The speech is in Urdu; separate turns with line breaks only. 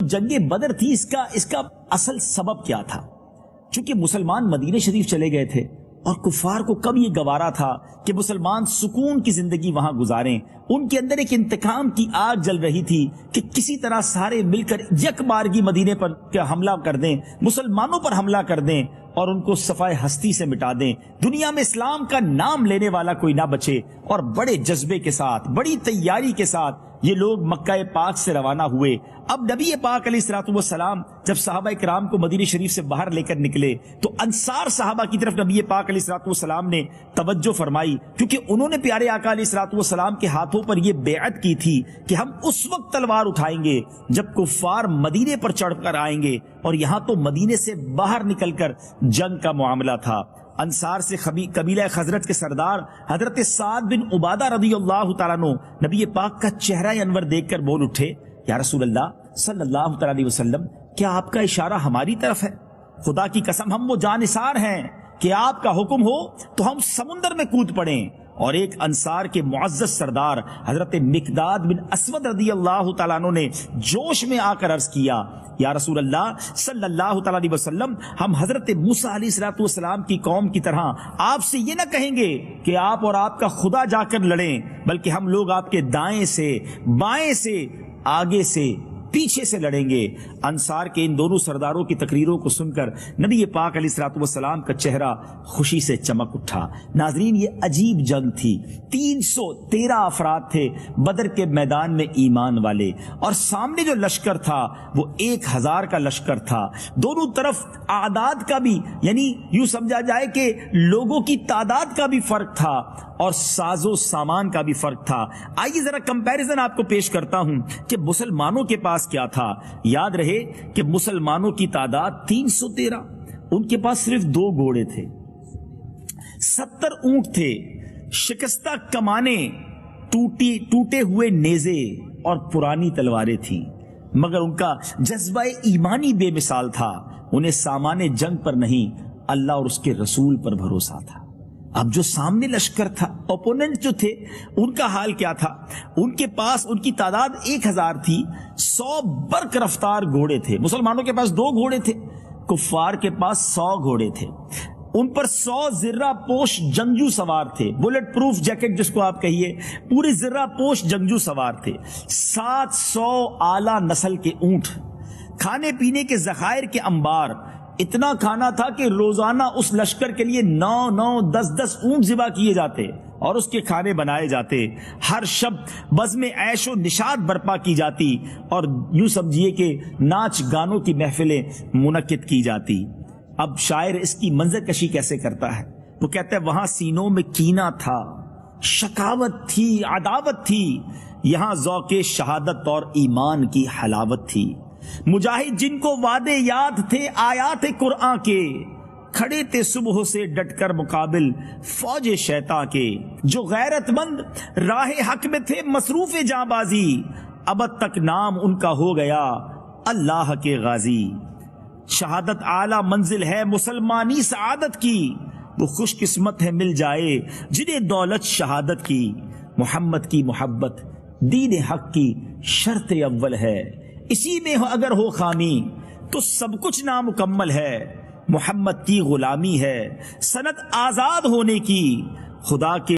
جنگ بدر تھی اس کا اصل سبب کیا تھا؟ چونکہ مسلمان مدینہ شریف چلے گئے تھے اور کفار کو کب یہ گوارا تھا کہ مسلمان سکون کی زندگی وہاں گزاریں. ان کے اندر ایک انتقام کی آگ جل رہی تھی کہ کسی طرح سارے مل کر یک بارگی مدینے پر حملہ کر دیں، مسلمانوں پر حملہ کر دیں اور ان کو صفائے ہستی سے مٹا دیں، دنیا میں اسلام کا نام لینے والا کوئی نہ بچے. اور بڑے جذبے کے ساتھ، بڑی تیاری کے ساتھ یہ لوگ مکہ پاک سے روانہ ہوئے. اب نبی پاک علیہ الصلوۃ والسلام جب صحابہ کرام کو مدینہ شریف سے باہر لے کر نکلے تو انصار صحابہ کی طرف نبی پاک علیہ الصلوۃ والسلام نے توجہ فرمائی، کیونکہ انہوں نے پیارے آقا علیہ الصلوۃ والسلام کے ہاتھوں پر یہ بیعت کی تھی کہ ہم اس وقت تلوار اٹھائیں گے جب کفار مدینے پر چڑھ کر آئیں گے. اور یہاں تو مدینے سے باہر نکل کر جنگ کا معاملہ تھا. انصار سے قبیلہ خزرج کے سردار حضرت سعد بن عبادہ رضی اللہ تعالیٰ عنہ نبی پاک کا چہرہ انور دیکھ کر بول اٹھے، یا رسول اللہ صلی اللہ تعالیٰ علیہ وسلم، کیا آپ کا اشارہ ہماری طرف ہے؟ خدا کی قسم ہم وہ جانثار ہیں کہ آپ کا حکم ہو تو ہم سمندر میں کود پڑیں. اور ایک انصار کے معزز سردار حضرت مقداد بن اسود رضی اللہ تعالیٰ عنہ نے جوش میں آ کر عرض کیا، یا رسول اللہ صلی اللہ تعالیٰ علیہ وسلم، ہم حضرت موسیٰ علیہ الصلوۃ والسلام کی قوم کی طرح آپ سے یہ نہ کہیں گے کہ آپ اور آپ کا خدا جا کر لڑیں، بلکہ ہم لوگ آپ کے دائیں سے، بائیں سے، آگے سے، پیچھے سے لڑیں گے. انصار کے ان دونوں سرداروں کی تقریروں کو سن کر نبی پاک علیہ الصلوۃ والسلام کا چہرہ خوشی سے چمک اٹھا. ناظرین، یہ عجیب جنگ تھی. 313 افراد تھے بدر کے میدان میں ایمان والے، اور سامنے جو لشکر تھا وہ 1000 کا لشکر تھا. دونوں طرف اعداد کا بھی، یعنی یوں سمجھا جائے کہ لوگوں کی تعداد کا بھی فرق تھا اور ساز و سامان کا بھی فرق تھا. آئیے ذرا کمپیریزن آپ کو پیش کرتا ہوں کہ مسلمانوں کے پاس کیا تھا. یاد رہے کہ مسلمانوں کی تعداد 313، ان کے پاس صرف 2 گھوڑے تھے، 70 اونٹ تھے، شکستہ کمانیں، ٹوٹے ہوئے نیزے اور پرانی تلواریں تھیں، مگر ان کا جذبہ ایمانی بے مثال تھا. انہیں سامان جنگ پر نہیں، اللہ اور اس کے رسول پر بھروسہ تھا. اب جو سامنے لشکر تھا، اوپوننٹ جو تھے، ان کا حال کیا تھا؟ ان کے پاس ان کی تعداد 1000 تھی، 100 برق رفتار گھوڑے تھے. مسلمانوں کے پاس 2 گھوڑے تھے، کفار کے پاس 100 گھوڑے تھے. ان پر 100 زرہ پوش جنگجو سوار تھے، بلٹ پروف جیکٹ جس کو آپ کہیے، پورے زرہ پوش جنگجو سوار تھے. 700 اعلیٰ نسل کے اونٹ، کھانے پینے کے ذخائر کے انبار. اتنا کھانا تھا کہ روزانہ اس لشکر کے لیے 9 10 اونٹ ذبح کیے جاتے اور اس کے کھانے بنائے جاتے. ہر شب بزم عیش و نشاط برپا کی جاتی اور یوں سمجھیے کہ ناچ گانوں کی محفلیں منعقد کی جاتی. اب شاعر اس کی منظر کشی کیسے کرتا ہے؟ وہ کہتا ہے وہاں سینوں میں کینہ تھا، شکاوت تھی، عداوت تھی، یہاں ذوق شہادت اور ایمان کی حلاوت تھی. مجاہد جن کو وعدے یاد تھے آیات قرآن کے، کھڑے تھے صبح سے ڈٹ کر مقابل فوج شیطان کے. جو غیرت مند راہ حق میں تھے مصروف جاں بازی، ابد تک نام ان کا ہو گیا اللہ کے غازی. شہادت اعلیٰ منزل ہے مسلمانی سعادت کی، وہ خوش قسمت ہے مل جائے جنہیں دولت شہادت کی. محمد کی محبت دین حق کی شرط اول ہے، اسی میں اگر ہو خامی تو سب کچھ نامکمل ہے. محمد کی غلامی ہے سند آزاد ہونے کی، خدا کے